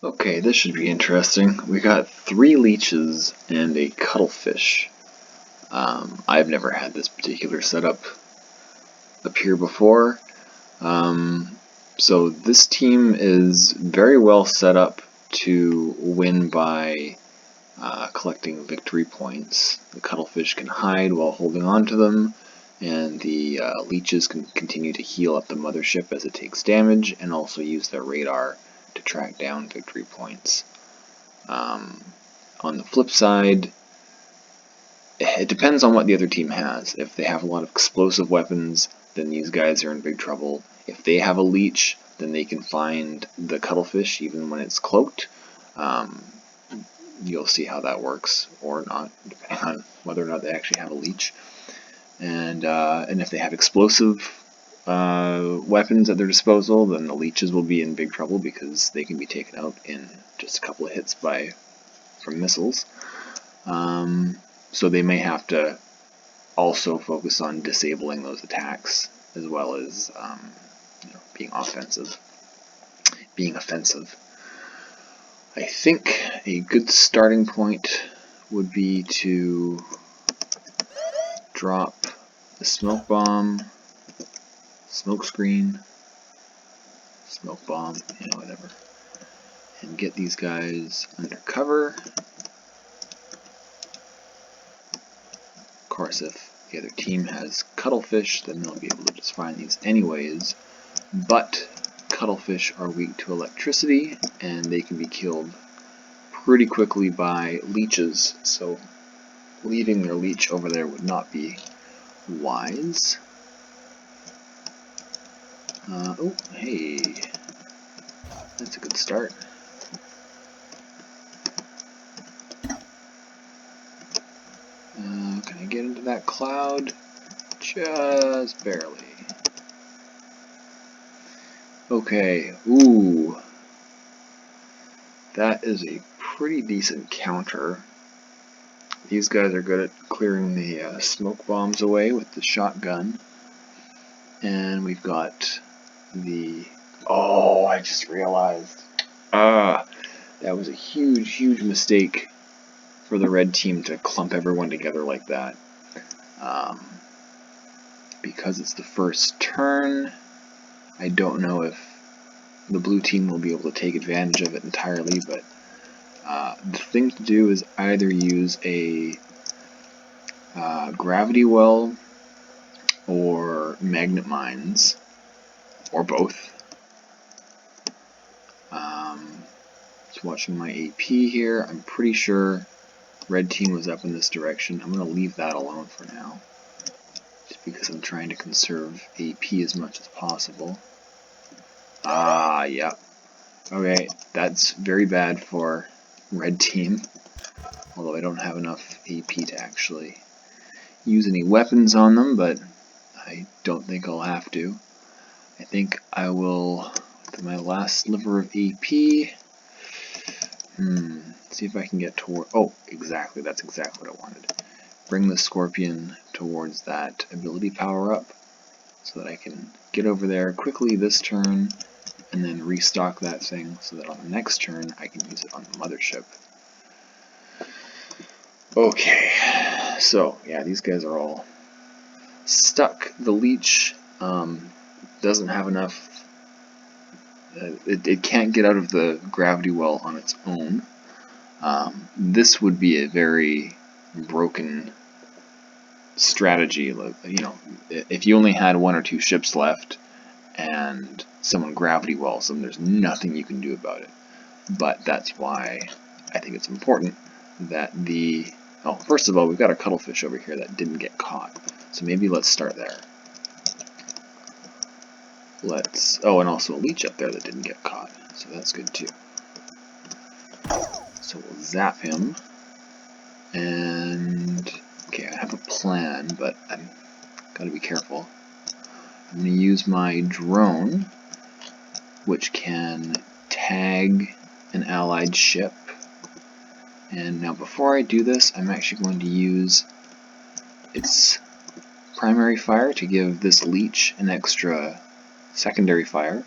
Okay, this should be interesting. We got 3 leeches and a cuttlefish. I've never had this particular setup appear before. So this team is very well set up to win by collecting victory points. The cuttlefish can hide while holding on to them, and the leeches can continue to heal up the mothership as it takes damage, and also use their radar to track down victory points. On the flip side, it depends on what the other team has. If they have a lot of explosive weapons, then these guys are in big trouble. If they have a leech, then they can find the cuttlefish even when it's cloaked. You'll see how that works, or not, depending on whether or not they actually have a leech. And if they have explosive weapons at their disposal, then the leeches will be in big trouble because they can be taken out in just a couple of hits from missiles. So they may have to also focus on disabling those attacks as well as being offensive. I think a good starting point would be to drop the smoke bomb, smoke screen, smoke bomb, whatever, and get these guys under cover. Of course, if the other team has cuttlefish, then they'll be able to just find these anyways, but cuttlefish are weak to electricity, and they can be killed pretty quickly by leeches, so leaving their leech over there would not be wise. Oh, hey, that's a good start. Can I get into that cloud? Just barely. Okay, ooh. That is a pretty decent counter. These guys are good at clearing the smoke bombs away with the shotgun. And we've got the... Oh, I just realized. That was a huge mistake for the red team to clump everyone together like that. Because it's the first turn, I don't know if the blue team will be able to take advantage of it entirely, but the thing to do is either use a gravity well or magnet mines, or both. Just watching my AP here, I'm pretty sure red team was up in this direction. I'm going to leave that alone for now, just because I'm trying to conserve AP as much as possible. Yep. Okay, that's very bad for red team, although I don't have enough AP to actually use any weapons on them, but I don't think I'll have to. I think I will, with my last sliver of AP, see if I can get toward, oh, exactly, that's exactly what I wanted. Bring the Scorpion towards that ability power-up, so that I can get over there quickly this turn, and then restock that thing, so that on the next turn I can use it on the mothership. Okay, so, yeah, these guys are all stuck. The leech doesn't have enough, it can't get out of the gravity well on its own. This would be a very broken strategy. If you only had 1 or 2 ships left and someone gravity wells them, there's nothing you can do about it. But that's why I think it's important that first of all, we've got a cuttlefish over here that didn't get caught, so maybe let's start there. And also a leech up there that didn't get caught, so that's good too. So we'll zap him, and okay, I have a plan, but I'm gotta be careful. I'm gonna use my drone, which can tag an allied ship. And now before I do this, I'm actually going to use its primary fire to give this leech an extra secondary fire,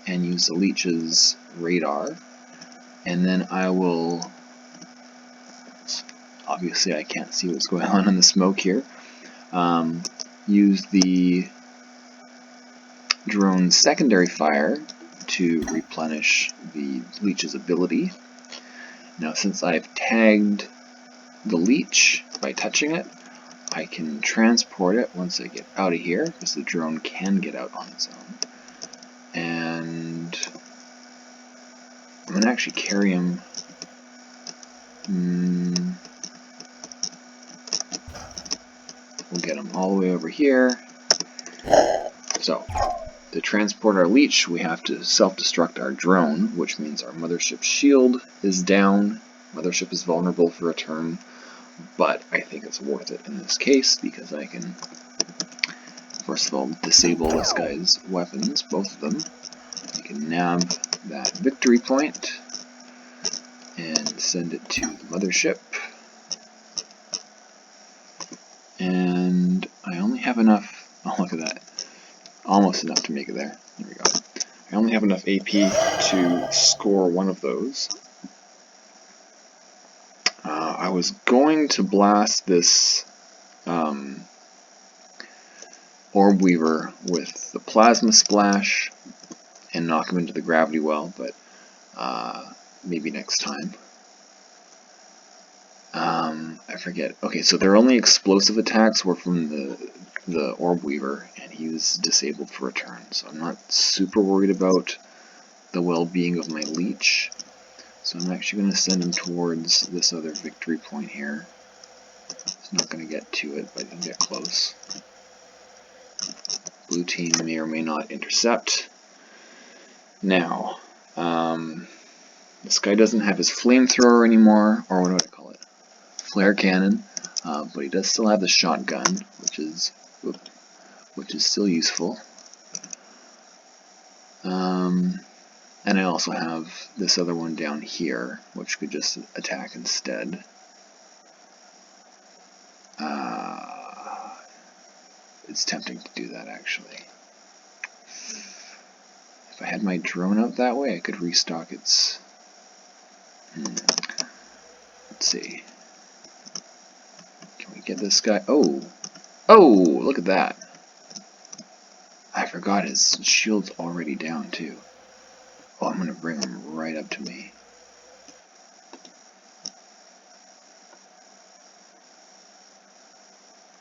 and use the leech's radar And then I will, obviously I can't see what's going on in the smoke here, use the drone's secondary fire to replenish the leech's ability. Now since I've tagged the leech by touching it, I can transport it once I get out of here, because the drone can get out on its own. And I'm going to actually carry him. We'll get him all the way over here. So, to transport our leech, we have to self-destruct our drone, which means our mothership's shield is down. Mothership is vulnerable for a turn, but I think it's worth it in this case because I can, first of all, disable this guy's weapons, both of them. I can nab that victory point and send it to the mothership. And I only have enough, oh look at that, almost enough to make it there. There we go. I only have enough AP to score one of those. I was going to blast this Orb Weaver with the Plasma Splash and knock him into the Gravity Well, but maybe next time. I forget. Okay, so their only explosive attacks were from the Orb Weaver, and he was disabled for a turn, so I'm not super worried about the well-being of my leech. So I'm actually going to send him towards this other victory point here. It's not going to get to it, but I can get close. Blue team may or may not intercept. Now, this guy doesn't have his flamethrower anymore, or what do I call it? Flare cannon, but he does still have the shotgun, which is still useful. And I also have this other one down here, which could just attack instead. It's tempting to do that, actually. If I had my drone out that way, I could restock its... Let's see. Can we get this guy? Oh! Oh! Look at that! I forgot his shield's already down, too. Oh, I'm going to bring him right up to me.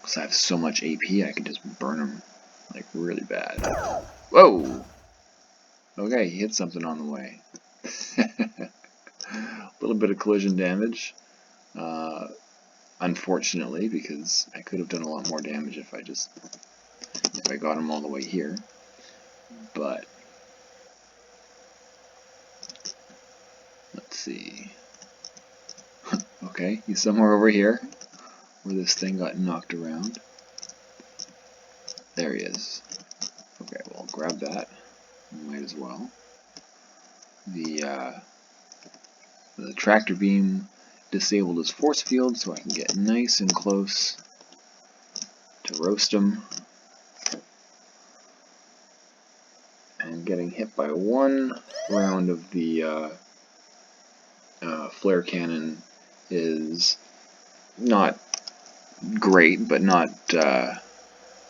Because I have so much AP, I can just burn him, like, really bad. Whoa! Okay, he hit something on the way. A little bit of collision damage. Unfortunately, because I could have done a lot more damage if I got him all the way here. But let's see. Okay, he's somewhere over here where this thing got knocked around. There he is. Okay, well, I'll grab that. Might as well. The tractor beam disabled his force field, so I can get nice and close to roast him. And getting hit by one round of the flare cannon is not great, but not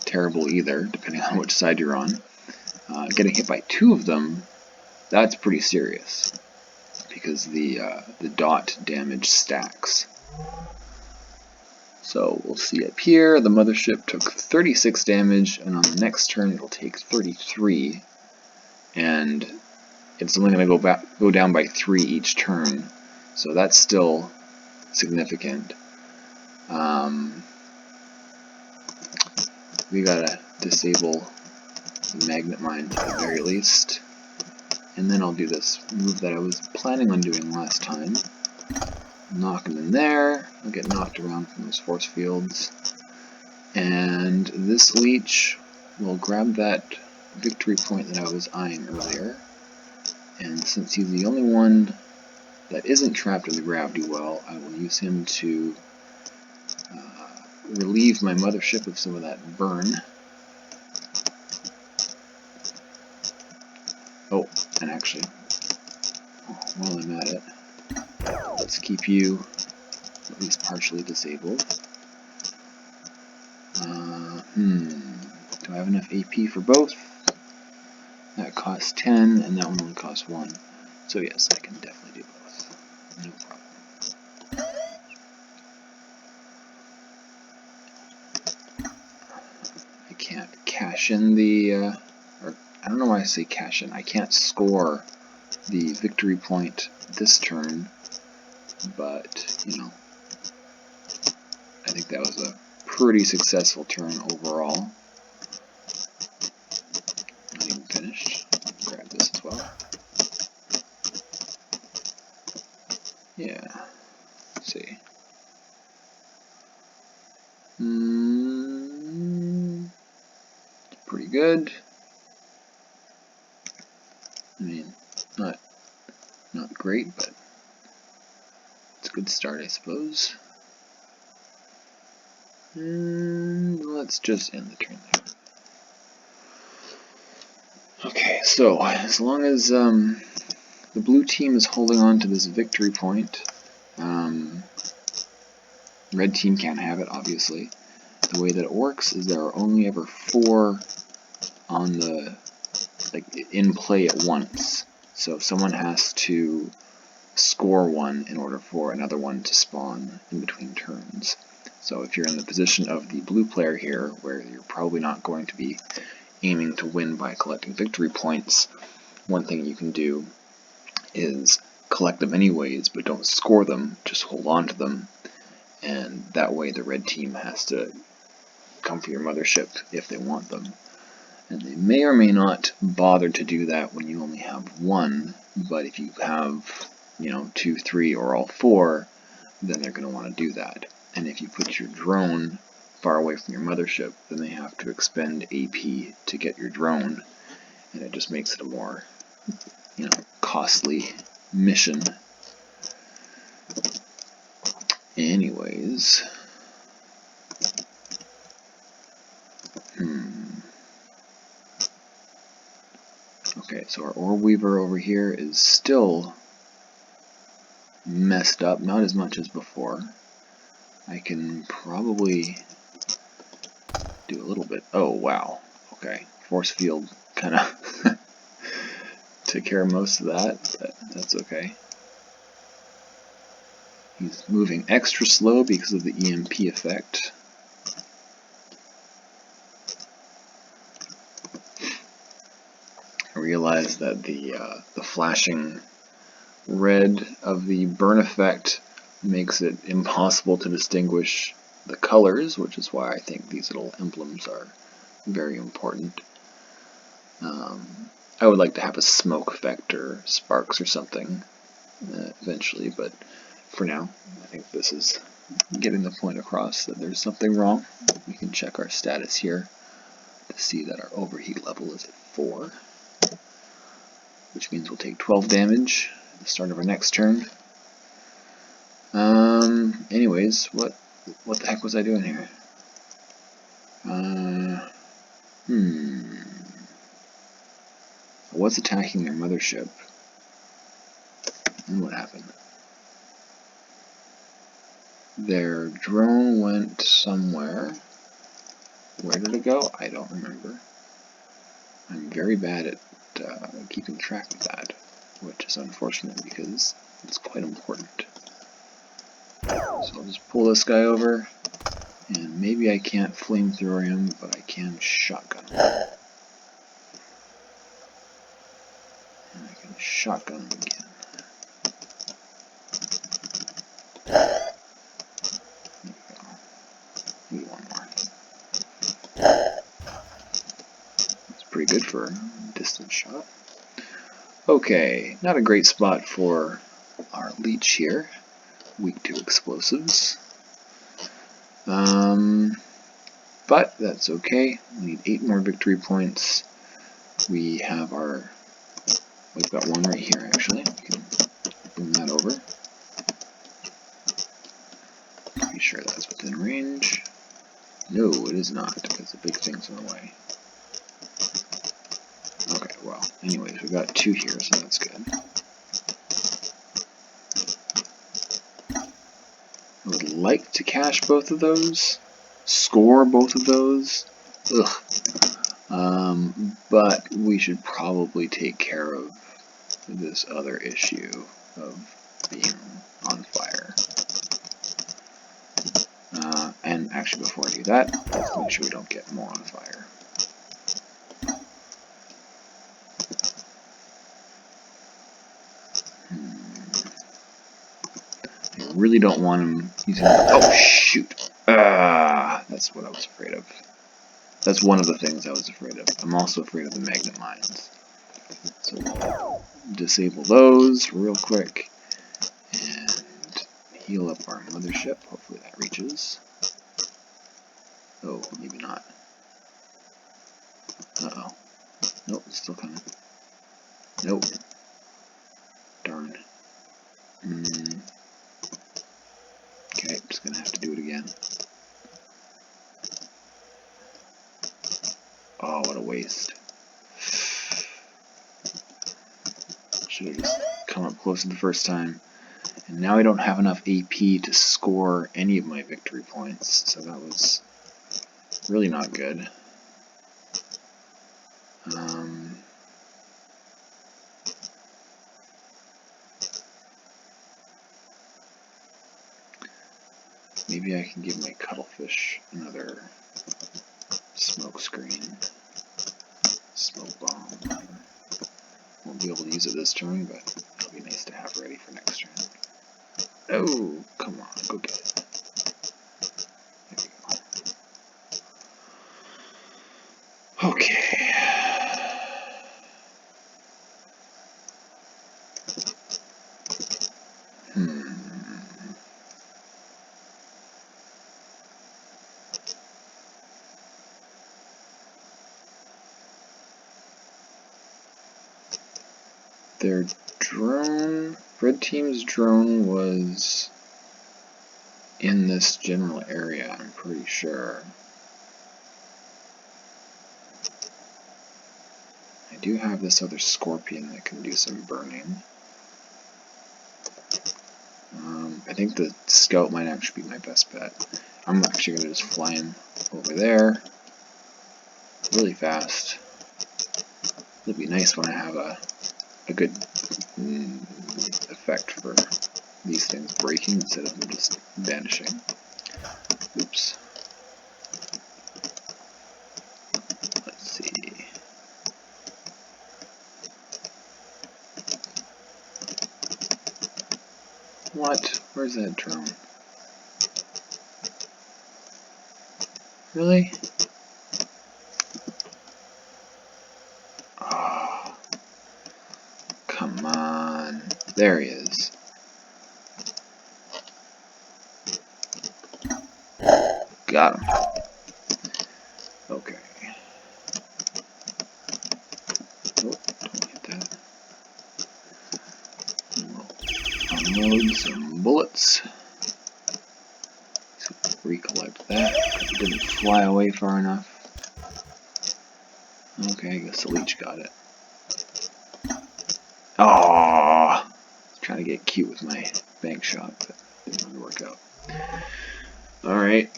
terrible either, depending on which side you're on. Getting hit by two of them, that's pretty serious, because the dot damage stacks. So we'll see up here, the mothership took 36 damage, and on the next turn it'll take 33, and it's only going to go down by 3 each turn, so that's still significant. We gotta disable the magnet mine at the very least, and then I'll do this move that I was planning on doing last time. Knock him in there, I'll get knocked around from those force fields, and this leech will grab that victory point that I was eyeing earlier, and since he's the only one that isn't trapped in the gravity well, I will use him to relieve my mothership of some of that burn. Oh, and actually, while I'm at it, let's keep you at least partially disabled. Do I have enough AP for both? That costs 10, and that one only costs 1. So yes, I can definitely do both. No problem. I can't cash in the, or I don't know why I say cash in. I can't score the victory point this turn, but, you know, I think that was a pretty successful turn overall. Not even finished. Grab this as well. Yeah. Let's see. Pretty good. I mean, not great, but it's a good start, I suppose. And let's just end the turn there. Okay, so as long as the blue team is holding on to this victory point, red team can't have it, obviously. The way that it works is there are only ever 4 on the, like, in play at once. So someone has to score one in order for another one to spawn in between turns. So if you're in the position of the blue player here, where you're probably not going to be aiming to win by collecting victory points, one thing you can do is collect them anyways, but don't score them, just hold on to them, and that way the red team has to come for your mothership if they want them. And they may or may not bother to do that when you only have 1, but if you have, you know, 2, 3, or all 4, then they're going to want to do that. And if you put your drone far away from your mothership, then they have to expend AP to get your drone, and it just makes it a more, you know, costly mission. Anyways, okay, so our Orb Weaver over here is still messed up, not as much as before. I can probably do a little bit. Oh, wow. Okay, Force Field kind of took care of most of that, but that's okay. He's moving extra slow because of the EMP effect. I realize that the flashing red of the burn effect makes it impossible to distinguish the colors, which is why I think these little emblems are very important. I would like to have a smoke effect or sparks or something eventually, but for now, I think this is getting the point across that there's something wrong. We can check our status here to see that our overheat level is at 4, which means we'll take 12 damage at the start of our next turn. Anyways, what the heck was I doing here? I was attacking their mothership. And what happened? Their drone went somewhere. Where did it go? I don't remember. I'm very bad at keeping track of that, which is unfortunate because it's quite important. So I'll just pull this guy over, and maybe I can't flamethrower him, but I can shotgun him. And I can shotgun him again. There we go. Maybe one more. That's pretty good for a distance shot. Okay, not a great spot for our leech here. Weak to explosives. But that's okay. We need 8 more victory points. We've got one right here actually. We can bring that over. Be sure that's within range. No, it is not, because the big thing's in the way. Okay, well, anyways, we've got 2 here, so that's good. like to cache both of those, score both of those. Ugh. But we should probably take care of this other issue of being on fire. And actually, before I do that, let's make sure we don't get more on fire. I really don't want him using... Oh, shoot! That's what I was afraid of. That's one of the things I was afraid of. I'm also afraid of the magnet mines. So we'll disable those real quick and heal up our mothership. Hopefully that reaches. Oh, maybe not. Uh-oh. Nope, it's still coming. Nope. Darn. Okay, just gonna have to do it again. Oh, what a waste. Should have just come up closer the first time. And now I don't have enough AP to score any of my victory points, so that was really not good. Maybe I can give my cuttlefish another smoke screen, smoke bomb. Won't be able to use it this turn, but it'll be nice to have ready for next turn. Oh, come on, go get it. There we go. Okay. Their drone, red team's drone was in this general area, I'm pretty sure. I do have this other scorpion that can do some burning. I think the scout might actually be my best bet. I'm actually going to just fly him over there really fast. It'll be nice when I have a good effect for these things breaking instead of them just vanishing. Oops. Let's see. What? Where's that drone? Really? Oh, come on. There he is. Got him. Okay. Oh, don't hit that. We'll unload some bullets. So recollect that. It didn't fly away far enough. Okay, I guess the leech got it. Aww! Trying to get cute with my bank shot, but didn't really work out. Alright.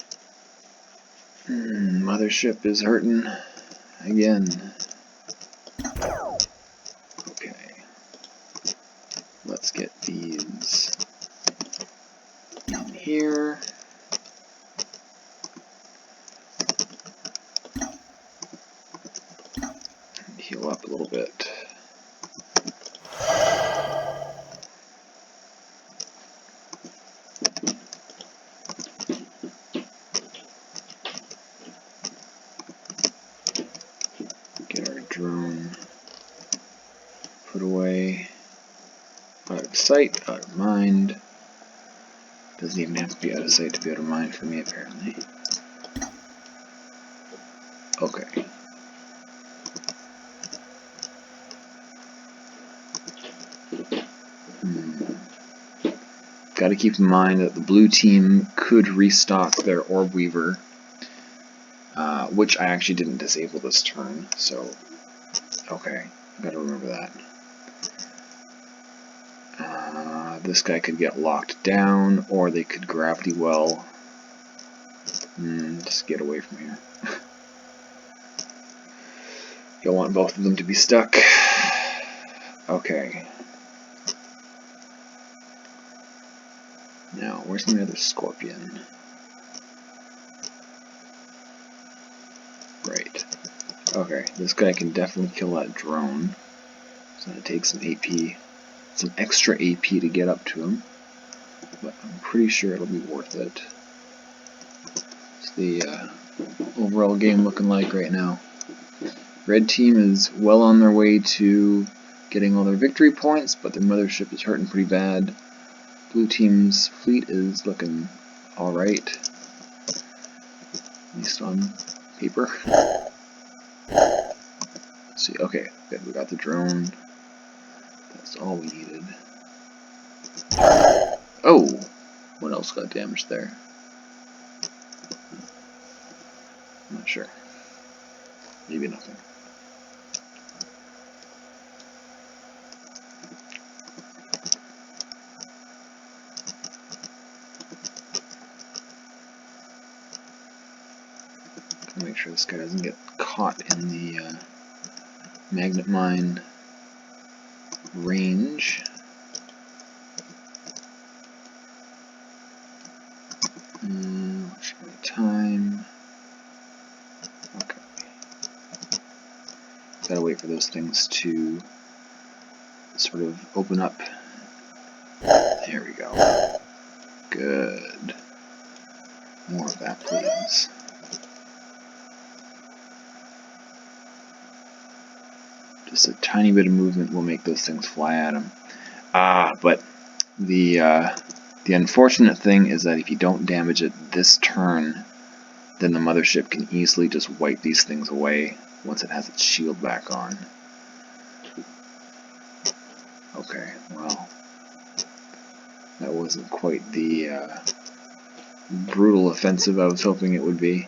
Mothership is hurting again. Okay. Let's get these in here. And heal up a little bit. Get our drone put away. Out of sight, out of mind. Doesn't even have to be out of sight to be out of mind for me, apparently. Okay. Got to keep in mind that the blue team could restock their Orb Weaver, which I actually didn't disable this turn, so okay, got to remember that. This guy could get locked down, or they could gravity well. Just get away from here. Don't want both of them to be stuck. Okay. Now, where's my other scorpion? Right. Okay, this guy can definitely kill that drone. So it takes some AP, some extra AP to get up to him. But I'm pretty sure it'll be worth it. What's the overall game looking like right now? Red team is well on their way to getting all their victory points, but their mothership is hurting pretty bad. Blue team's fleet is looking alright. At least on paper. Let's see, okay, good, we got the drone. That's all we needed. Oh! What else got damaged there? I'm not sure. Maybe nothing. Make sure this guy doesn't get caught in the magnet mine range. Watch my time. Okay. Gotta wait for those things to sort of open up. There we go. Good. More of that, please. Just a tiny bit of movement will make those things fly at him. But the unfortunate thing is that if you don't damage it this turn, then the mothership can easily just wipe these things away once it has its shield back on. Okay, well, that wasn't quite the brutal offensive I was hoping it would be.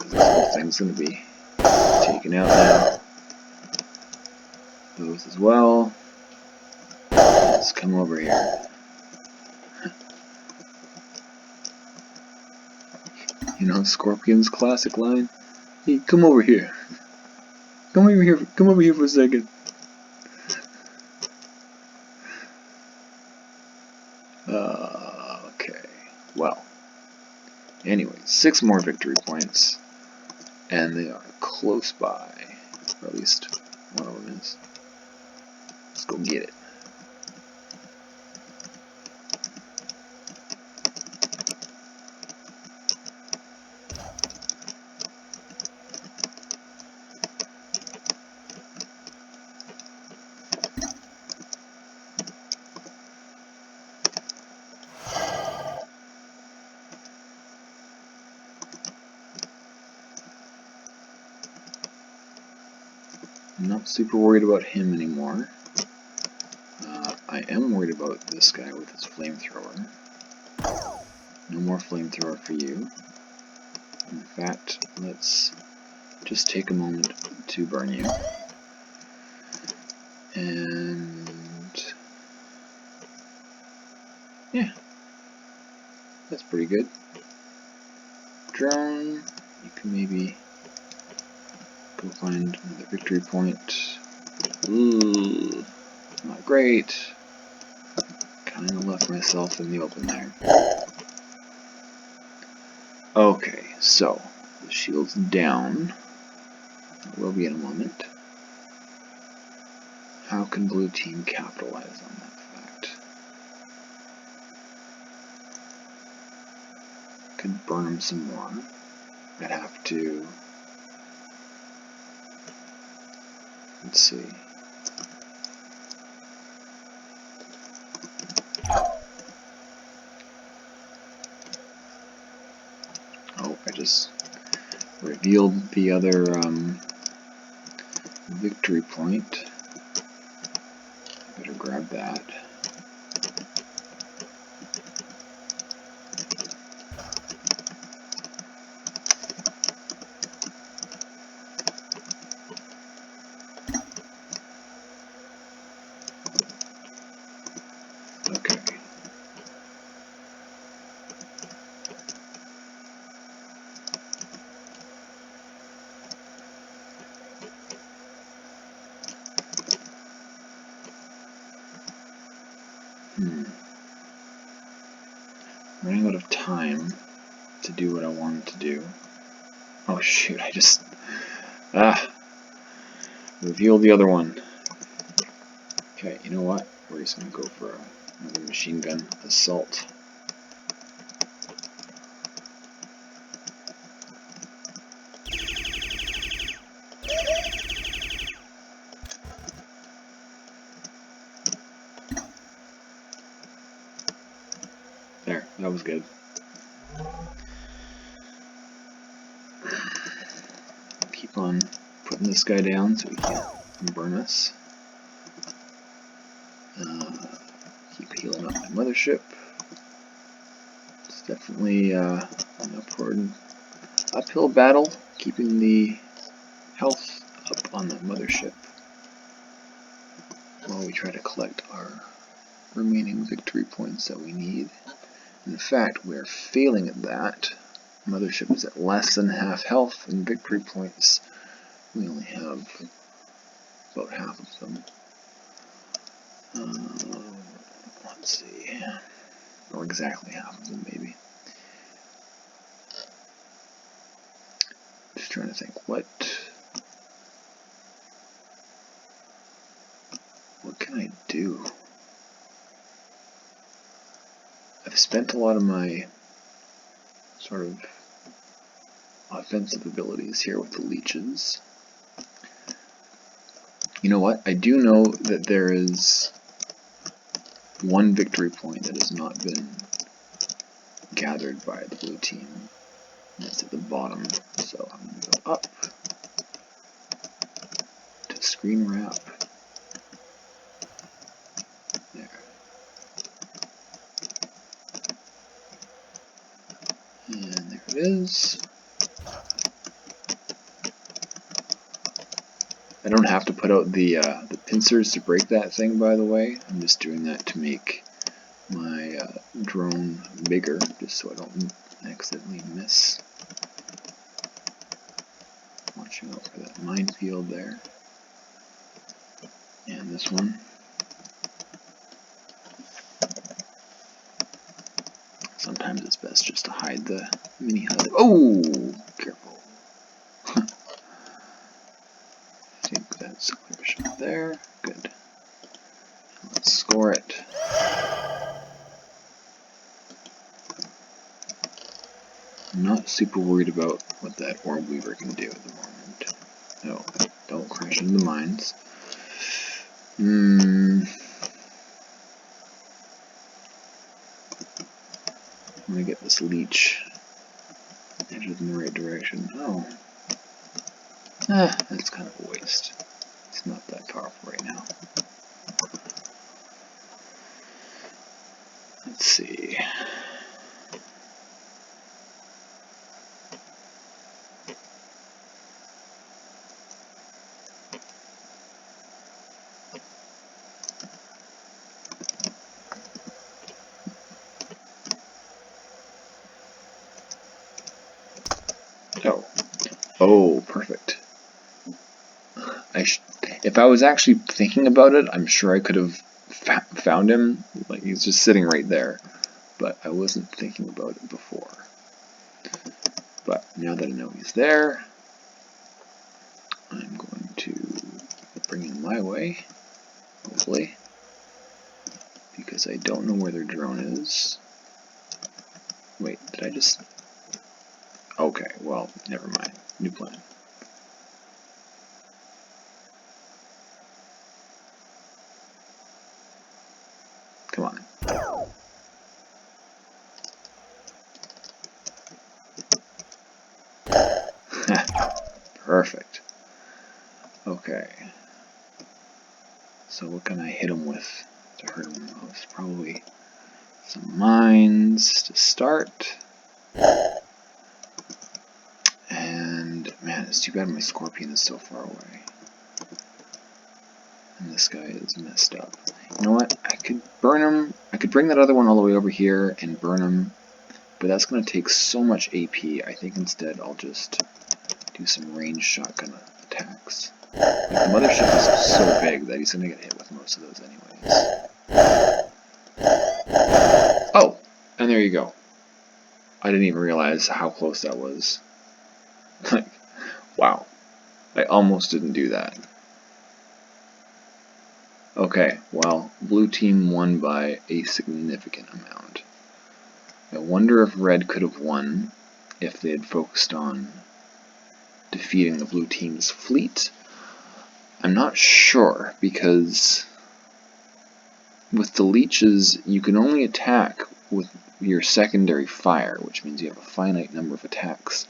This whole thing's going to be taken out now. Those as well. Let's come over here. You know, Scorpion's classic line. Hey, come over here. Come over here. Come over here for a second. Okay. Well. Anyway, 6 more victory points, and they are close by, or at least one of them is. Let's go get it. I'm not super worried about him anymore. I am worried about this guy with his flamethrower. No more flamethrower for you. In fact, let's just take a moment to burn you. And yeah, that's pretty good. Drone, you can maybe go find another victory point. Ooh, not great. Kinda left myself in the open there. Okay, so the shield's down. It will be in a moment. How can blue team capitalize on that fact? Could burn him some more. I'd have to. Let's see. Oh, I just revealed the other victory point. Better grab that. Running out of time to do what I wanted to do. Oh shoot, I just... revealed the other one. Okay, you know what? We're just gonna go for another machine gun assault. There, that was good. Keep on putting this guy down so he can't burn us. Keep healing up my mothership. It's definitely an uphill battle, keeping the health up on the mothership while we try to collect our remaining victory points that we need. In fact, we are failing at that. Mothership is at less than half health, and victory points, we only have about half of them. Let's see, or exactly half of them maybe. Just trying to think, what can I do? I've spent a lot of my sort of offensive abilities here with the leeches. You know what? I do know that there is one victory point that has not been gathered by the blue team. And it's at the bottom. So I'm going to go up to screen wrap. There. And there it is. I don't have to put out the pincers to break that thing, by the way. I'm just doing that to make my drone bigger, just so I don't accidentally miss. Watching out for that minefield there. And this one. Sometimes it's best just to hide the mini HUD. Oh! Careful. I think that's a clear shot there. Good. Let's score it. I'm not super worried about what that orb weaver can do at the moment. No, don't crash into the mines. I'm gonna get this leech headed in the right direction. Oh. That's kind of a waste. It's not that powerful right now. Let's see. Oh, perfect. If I was actually thinking about it, I'm sure I could have found him. Like, he's just sitting right there. But I wasn't thinking about it before. But now that I know he's there, I'm going to bring him my way, hopefully. Because I don't know where their drone is. Wait, did I just... Okay, well, never mind. New plan. Come on. Perfect. Okay. So what can I hit him with to hurt him most? Probably some mines to start. And man, it's too bad my scorpion is so far away. And this guy is messed up. You know what? I could burn him. I could bring that other one all the way over here and burn him. But that's going to take so much AP. I think instead I'll just do some ranged shotgun attacks. Like, the mothership is so big that he's going to get hit with most of those anyways. And there you go. I didn't even realize how close that was. Like, wow. I almost didn't do that. Okay, well, blue team won by a significant amount. I wonder if red could have won if they had focused on defeating the blue team's fleet. I'm not sure, because with the leeches, you can only attack with your secondary fire, which means you have a finite number of attacks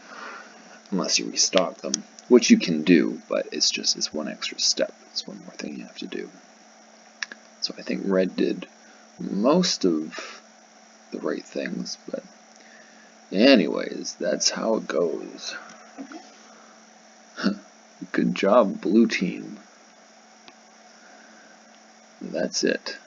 unless you restock them, which you can do, but it's one extra step. It's one more thing you have to do. So I think red did most of the right things, but anyways, that's how it goes. Good job, blue team. That's it.